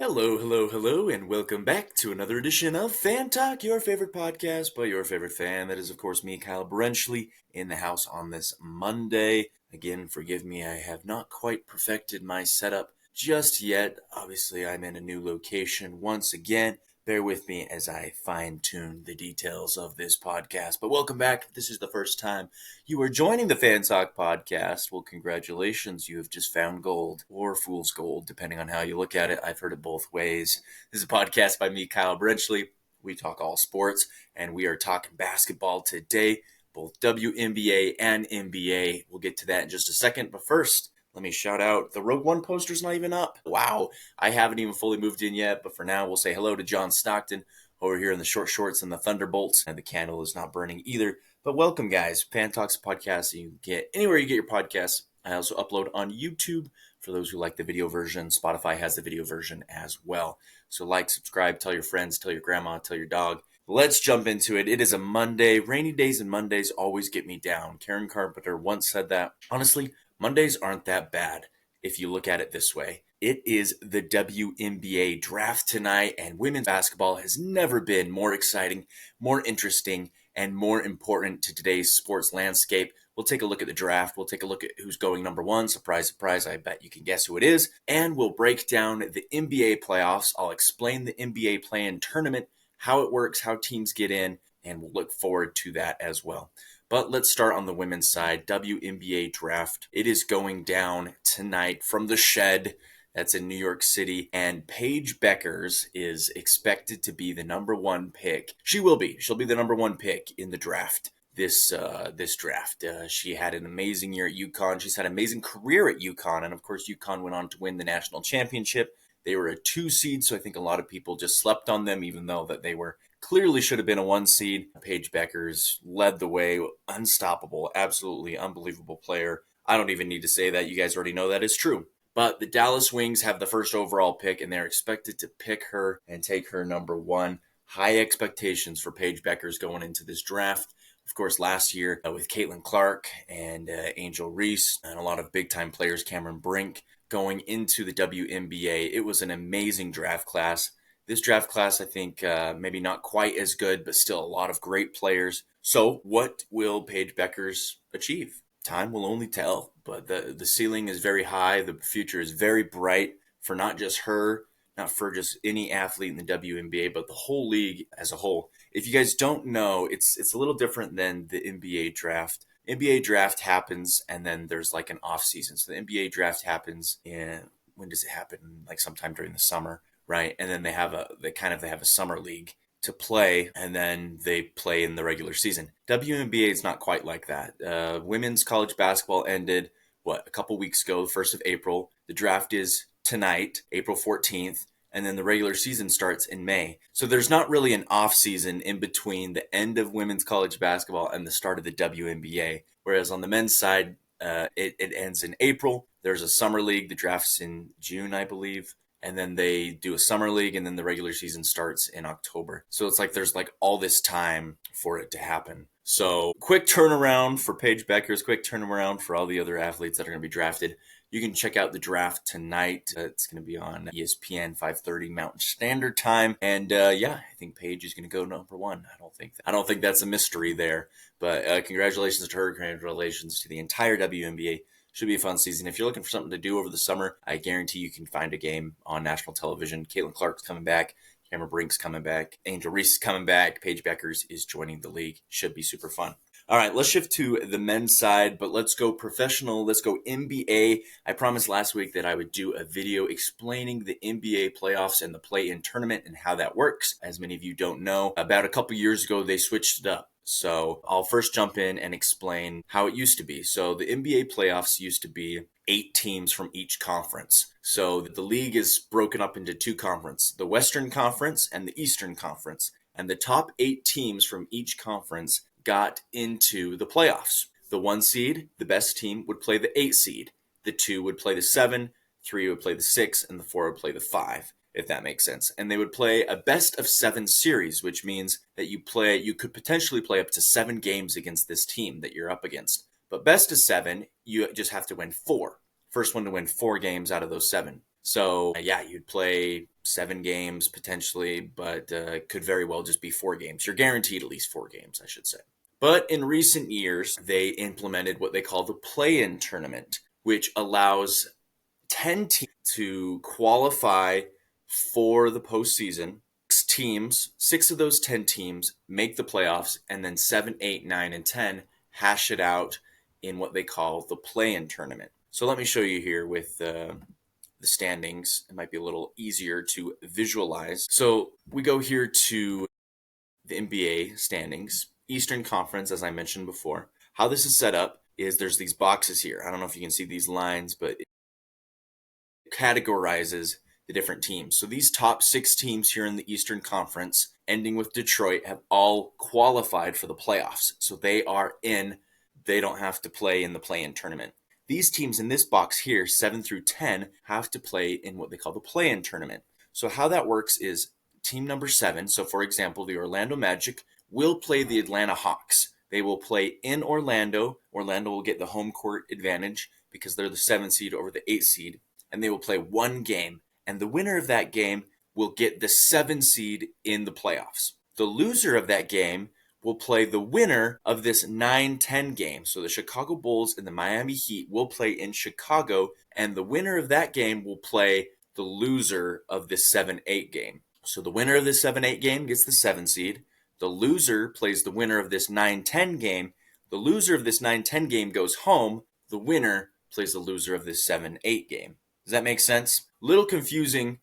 Hello, hello, hello, and welcome back to another edition of Fan Talk, your favorite podcast by your favorite fan. That is, of course, me, Kyle Brenchley, in the house on this Monday. Again, forgive me, I have not quite perfected my setup just yet. Obviously, I'm in a new location once again. Bear with me as I fine-tune the details of this podcast. But welcome back. If this is the first time you are joining the Fan Talk podcast, well, congratulations. You have just found gold, or fool's gold, depending on how you look at it. I've heard it both ways. This is a podcast by me, Kyle Brenchley. We talk all sports, and we are talking basketball today, both WNBA and NBA. We'll get to that in just a second. But first, let me shout out, the Rogue One poster's not even up. Wow, I haven't even fully moved in yet, but for now, we'll say hello to John Stockton over here in the short shorts and the Thunderbolts, and the candle is not burning either. But welcome, guys. Fan Talks podcast you can get anywhere you get your podcasts. I also upload on YouTube for those who like the video version. Spotify has the video version as well. So like, subscribe, tell your friends, tell your grandma, tell your dog. Let's jump into it. It is a Monday. Rainy days and Mondays always get me down. Karen Carpenter once said that. Honestly, Mondays aren't that bad if you look at it this way. It is the WNBA Draft tonight, and women's basketball has never been more exciting, more interesting, and more important to today's sports landscape. We'll take a look at the draft. We'll take a look at who's going number one. Surprise, surprise, I bet you can guess who it is. And we'll break down the NBA playoffs. I'll explain the NBA play-in tournament, how it works, how teams get in, and we'll look forward to that as well. But let's start on the women's side. WNBA Draft. It is going down tonight from the Shed. That's in New York City. And Paige Bueckers is expected to be the number one pick. She will be. She'll be the number one pick in the draft. This draft. She had an amazing year at UConn. She's had an amazing career at UConn. And of course, UConn went on to win the national championship. They were a 2 seed, so I think a lot of people just slept on them, even though that they were clearly should have been a 1 seed. Paige Bueckers led the way, unstoppable, absolutely unbelievable player. I don't even need to say that. You guys already know that is true. But the Dallas Wings have the first overall pick, and they're expected to pick her and take her number one. High expectations for Paige Bueckers going into this draft. Of course, last year with Caitlin Clark and Angel Reese and a lot of big-time players, Cameron Brink, going into the WNBA. It was an amazing draft class. This draft class, I think, maybe not quite as good, but still a lot of great players. So what will Paige Bueckers achieve? Time will only tell, but the ceiling is very high. The future is very bright for not just her, not for just any athlete in the WNBA, but the whole league as a whole. If you guys don't know, it's a little different than the NBA draft. NBA draft happens, and then there's like an off season. So the NBA draft happens when does it happen? Like sometime during the summer, right? And then they have a summer league to play, and then they play in the regular season. WNBA is not quite like that. Women's college basketball ended a couple weeks ago, the 1st of April. The draft is tonight, April 14th. And then the regular season starts in May. So there's not really an off season in between the end of women's college basketball and the start of the WNBA. Whereas on the men's side, it ends in April. There's a summer league. The draft's in June, I believe. And then they do a summer league, and then the regular season starts in October. So it's like there's like all this time for it to happen. So quick turnaround for Paige Bueckers, quick turnaround for all the other athletes that are going to be drafted. You can check out the draft tonight. It's going to be on ESPN 5:30 Mountain Standard Time. And I think Paige is going to go number one. I don't think that's a mystery there. But congratulations to her. Congratulations to the entire WNBA. Should be a fun season. If you're looking for something to do over the summer, I guarantee you can find a game on national television. Caitlin Clark's coming back. Cameron Brink's coming back. Angel Reese is coming back. Paige Bueckers is joining the league. Should be super fun. All right, let's shift to the men's side, but let's go professional. Let's go NBA. I promised last week that I would do a video explaining the NBA playoffs and the play-in tournament and how that works. As many of you don't know, about a couple years ago, they switched it up. So I'll first jump in and explain how it used to be. So the NBA playoffs used to be 8 teams from each conference. So the league is broken up into 2 conferences, the Western Conference and the Eastern Conference. And the top 8 teams from each conference got into the playoffs. The 1 seed, the best team, would play the 8 seed. The 2 would play the 7, 3 would play the 6, and the 4 would play the 5, if that makes sense. And they would play a best of 7 series, which means that you could potentially play up to 7 games against this team that you're up against. But best of 7, you just have to win 4. First one to win 4 games out of those 7. So, yeah, you'd play 7 games potentially, but could very well just be 4 games. You're guaranteed at least 4 games, I should say. But in recent years, they implemented what they call the play-in tournament, which allows 10 teams to qualify for the postseason. 6 teams, 6 of those 10 teams make the playoffs, and then 7, 8, 9, and 10 hash it out in what they call the play-in tournament. So let me show you here with the standings. It might be a little easier to visualize. So we go here to the NBA standings, Eastern Conference, as I mentioned before. How this is set up is there's these boxes here. I don't know if you can see these lines, but it categorizes the different teams. So these top 6 teams here in the Eastern Conference, ending with Detroit, have all qualified for the playoffs. So they are in. They don't have to play in the play-in tournament. These teams in this box here, 7 through 10, have to play in what they call the play-in tournament. So how that works is team number 7, so for example, the Orlando Magic, will play the Atlanta Hawks. They will play in Orlando. Orlando will get the home court advantage because they're the 7th seed over the 8th seed, and they will play 1 game. And the winner of that game will get the 7 seed in the playoffs. The loser of that game will play the winner of this 9-10 game. So the Chicago Bulls and the Miami Heat will play in Chicago, and the winner of that game will play the loser of this 7-8 game. So the winner of this 7-8 game gets the 7 seed. The loser plays the winner of this 9-10 game. The loser of this 9-10 game goes home. The winner plays the loser of this 7-8 game. Does that make sense? Little confusing,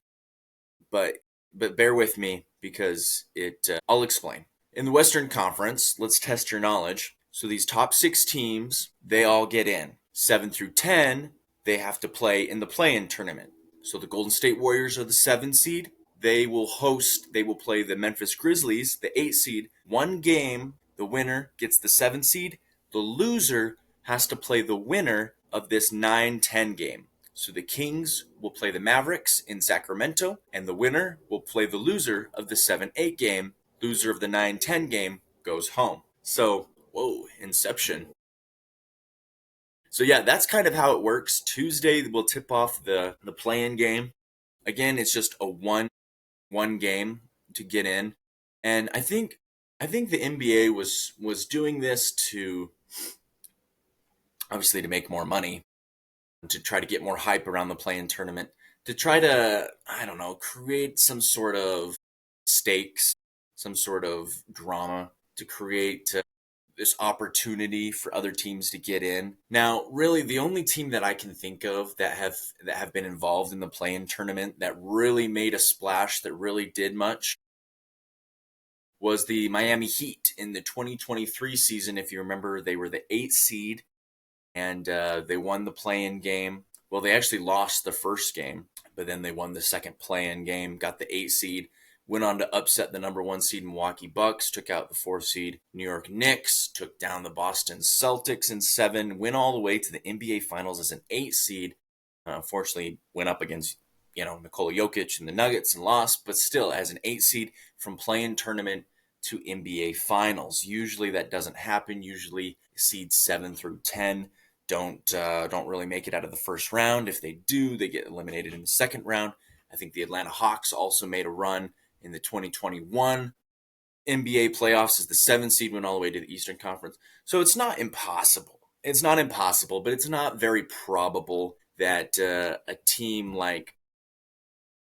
but bear with me because I'll explain. In the Western Conference, let's test your knowledge. So these top 6 teams, they all get in. 7 through 10, they have to play in the play-in tournament. So the Golden State Warriors are the 7 seed. They will play the Memphis Grizzlies, the 8 seed. 1 game, the winner gets the 7 seed. The loser has to play the winner of this 9-10 game. So the Kings will play the Mavericks in Sacramento, and the winner will play the loser of the 7-8 game. Loser of the 9-10 game goes home. So, whoa, Inception. So yeah, that's kind of how it works. Tuesday we'll tip off the play-in game. Again, it's just a one game to get in. And I think the NBA was doing this to obviously to make more money, to try to get more hype around the play-in tournament, to try to, I don't know, create some sort of stakes, some sort of drama, to create this opportunity for other teams to get in. Now, really, the only team that I can think of that have been involved in the play-in tournament that really made a splash, that really did much, was the Miami Heat in the 2023 season. If you remember, they were the 8th seed, and they won the play-in game. Well, they actually lost the first game, but then they won the second play-in game, got the 8th seed, went on to upset the number 1 seed Milwaukee Bucks, took out the 4th seed New York Knicks, took down the Boston Celtics in 7, went all the way to the NBA Finals as an 8th seed. Unfortunately, went up against Nikola Jokic and the Nuggets and lost, but still as an 8th seed from play-in tournament to NBA Finals. Usually that doesn't happen. Usually seeds 7 through 10 don't really make it out of the first round. If they do, they get eliminated in the second round. I think the Atlanta Hawks also made a run in the 2021 NBA playoffs as the 7th seed, went all the way to the Eastern Conference. So it's not impossible. It's not impossible, but it's not very probable that a team like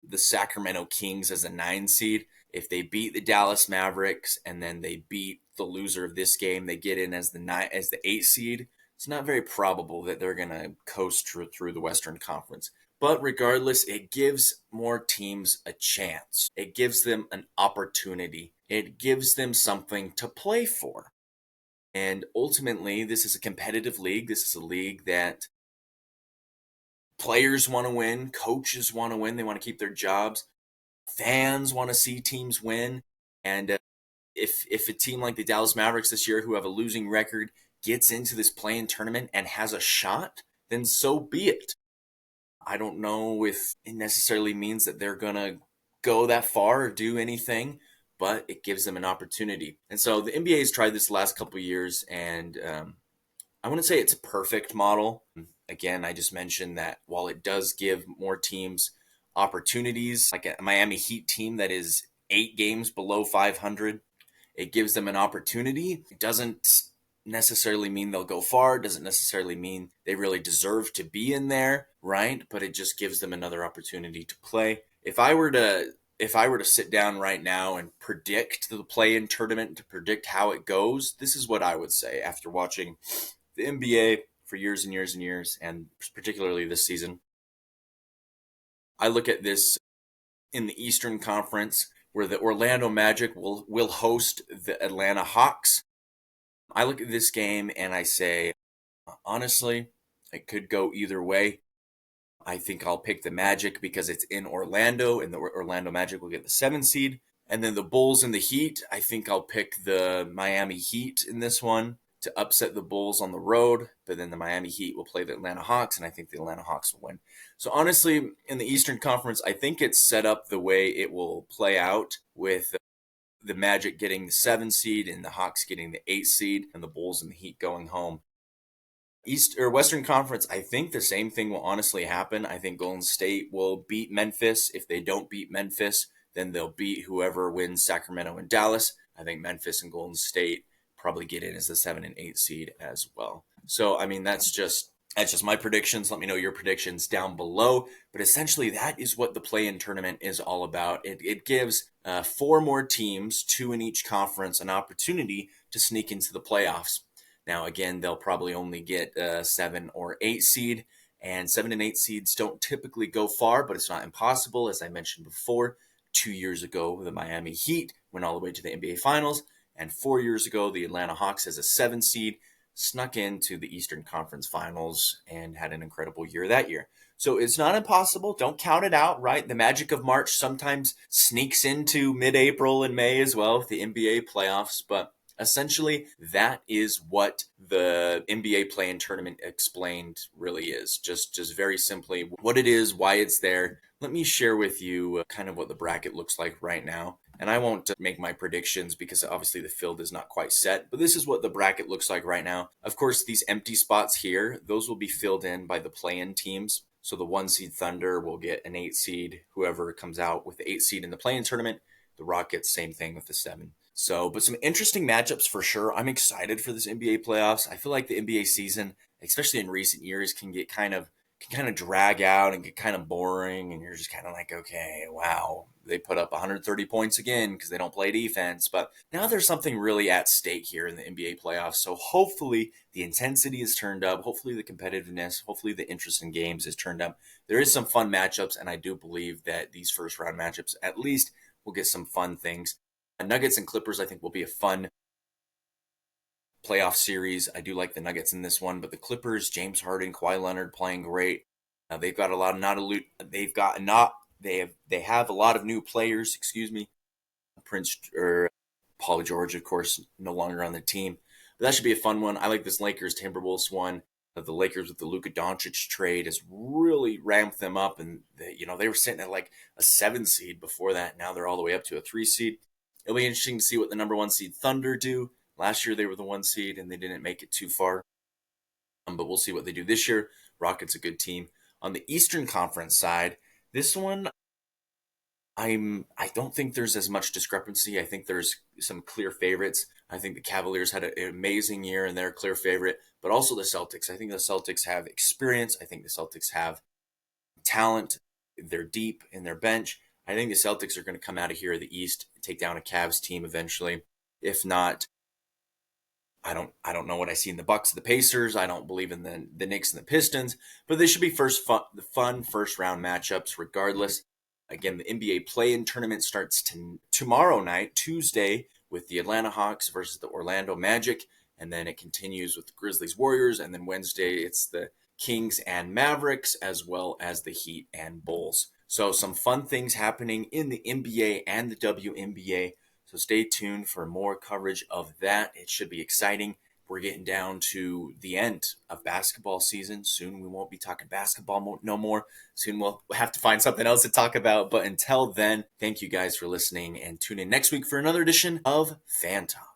the Sacramento Kings as a 9 seed, if they beat the Dallas Mavericks and then they beat the loser of this game, they get in as the 8 seed. It's not very probable that they're going to coast through the Western Conference. But regardless, it gives more teams a chance. It gives them an opportunity. It gives them something to play for. And ultimately, this is a competitive league. This is a league that players want to win, coaches want to win, they want to keep their jobs, fans want to see teams win. And if a team like the Dallas Mavericks this year, who have a losing record, gets into this play-in tournament and has a shot, then so be it. I don't know if it necessarily means that they're going to go that far or do anything, but it gives them an opportunity. And so the NBA has tried this the last couple of years, and I wouldn't say it's a perfect model. Again, I just mentioned that while it does give more teams opportunities, like a Miami Heat team that is 8 games below 500. It gives them an opportunity. It doesn't necessarily mean they'll go far. It doesn't necessarily mean they really deserve to be in there, right? But it just gives them another opportunity to play. If I were to sit down right now and predict the play-in tournament, to predict how it goes, this is what I would say after watching the NBA for years and years and years, and particularly this season. I look at this in the Eastern Conference, where the Orlando Magic will host the Atlanta Hawks. I look at this game and I say, honestly, it could go either way. I think I'll pick the Magic because it's in Orlando, and the Orlando Magic will get the 7 seed. And then the Bulls and the Heat, I think I'll pick the Miami Heat in this one to upset the Bulls on the road. But then the Miami Heat will play the Atlanta Hawks, and I think the Atlanta Hawks will win. So honestly, in the Eastern Conference, I think it's set up the way it will play out, with the Magic getting the 7 seed and the Hawks getting the 8 seed, and the Bulls and the Heat going home. East or Western Conference, I think the same thing will honestly happen. I think Golden State will beat Memphis. If they don't beat Memphis, then they'll beat whoever wins Sacramento and Dallas. I think Memphis and Golden State probably get in as the 7 and 8 seed as well. So, I mean, that's just my predictions. Let me know your predictions down below. But essentially, that is what the play-in tournament is all about. It gives 4 more teams, 2 in each conference, an opportunity to sneak into the playoffs. Now, again, they'll probably only get a 7 or 8 seed, and 7 and 8 seeds don't typically go far, but it's not impossible. As I mentioned before, 2 years ago, the Miami Heat went all the way to the NBA Finals, and 4 years ago, the Atlanta Hawks, as a 7 seed, snuck into the Eastern Conference Finals and had an incredible year that year. So it's not impossible. Don't count it out, right? The magic of March sometimes sneaks into mid-April and May as well with the NBA playoffs, but essentially, that is what the NBA play-in tournament explained really is. Just very simply what it is, why it's there. Let me share with you kind of what the bracket looks like right now. And I won't make my predictions because obviously the field is not quite set, but this is what the bracket looks like right now. Of course, these empty spots here, those will be filled in by the play-in teams. So the 1 seed Thunder will get an 8 seed. Whoever comes out with the 8 seed in the play-in tournament, the Rockets, same thing with the 7. So, but some interesting matchups for sure. I'm excited for this NBA playoffs. I feel like the NBA season, especially in recent years, can kind of drag out and get kind of boring, and you're just kind of like, okay, wow, they put up 130 points again because they don't play defense. But now there's something really at stake here in the NBA playoffs. So hopefully the intensity is turned up. Hopefully the competitiveness, hopefully the interest in games is turned up. There is some fun matchups, and I do believe that these first round matchups at least will get some fun things. Nuggets and Clippers, I think, will be a fun playoff series. I do like the Nuggets in this one, but the Clippers, James Harden, Kawhi Leonard playing great. They've got a lot of they have a lot of new players. Excuse me, Paul George, of course, no longer on the team. But that should be a fun one. I like this Lakers Timberwolves one. The Lakers with the Luka Doncic trade has really ramped them up, and they were sitting at like a 7 seed before that. Now they're all the way up to a 3 seed. It'll be interesting to see what the number 1 seed Thunder do. Last year they were the 1 seed and they didn't make it too far. But we'll see what they do this year. Rockets a good team. On the Eastern Conference side, this one, I don't think there's as much discrepancy. I think there's some clear favorites. I think the Cavaliers had an amazing year and they're a clear favorite, but also the Celtics. I think the Celtics have experience. I think the Celtics have talent. They're deep in their bench. I think the Celtics are going to come out of here in the East and take down a Cavs team eventually. If not, I don't know what I see in the Bucks, the Pacers. I don't believe in the Knicks and the Pistons, but they should be fun first round matchups regardless. Again, the NBA play-in tournament starts tomorrow night, Tuesday, with the Atlanta Hawks versus the Orlando Magic, and then it continues with the Grizzlies Warriors, and then Wednesday it's the Kings and Mavericks, as well as the Heat and Bulls. So some fun things happening in the NBA and the WNBA. So stay tuned for more coverage of that. It should be exciting. We're getting down to the end of basketball season. Soon we won't be talking basketball no more. Soon we'll have to find something else to talk about. But until then, thank you guys for listening and tune in next week for another edition of Fan Talk.